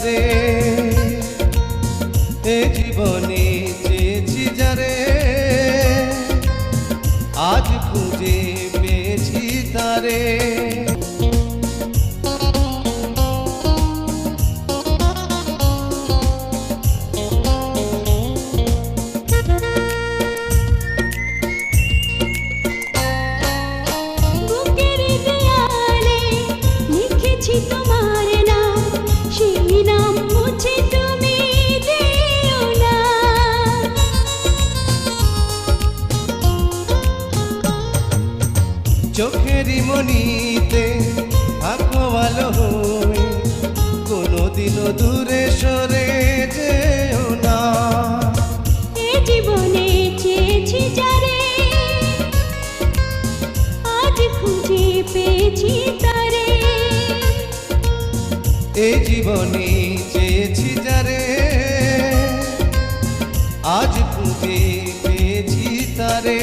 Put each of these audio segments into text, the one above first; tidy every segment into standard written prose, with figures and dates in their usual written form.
তারে, এ জীবনে চেয়েছি যারে, আজ খুঁজে পেয়েছি তারে। তোমার নাম, সেই নাম মুছে তুমি দিও না। চোখেরই মনিতে থাকো ভালো হয়ে, কোনোদিনও দূরে সরে যেও না। এ জীবনে চেয়েছি যারে, আজ খুঁজে পেয়েছি তারে। এ জীবনে চেয়েছি যারে, আজ খুঁজে পেয়েছি তারে।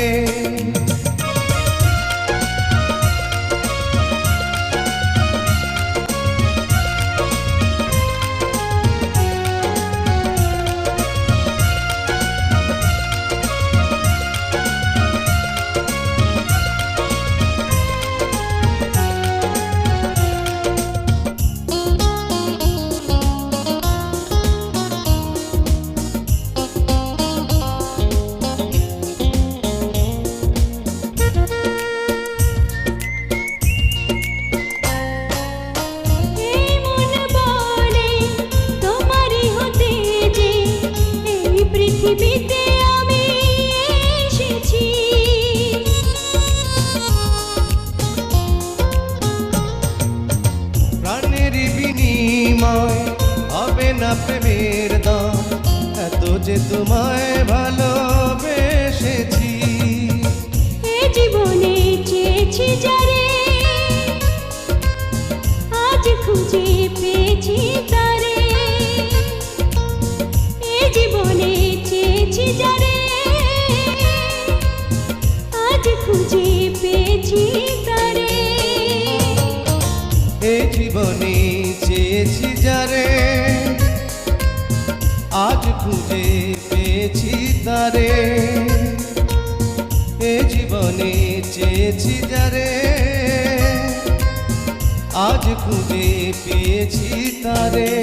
পৃথিবীতে আমি এসেছি, প্রাণের বিনিময় হবে না প্রেমের দাম, এত যে তোমায় ভালোবেসেছি। এ জীবনে চেয়েছি যারে, আজ খুঁজে পেয়েছি তারে। এ জীবনে চেয়েছি যারে, আজ খুঁজে পেয়েছি তারে। এ জীবনে চেয়েছি যারে, আজ খুঁজে পেয়েছি তারে। এ জীবনে চেয়েছি যারে, আজ খুঁজে পেয়েছি তারে।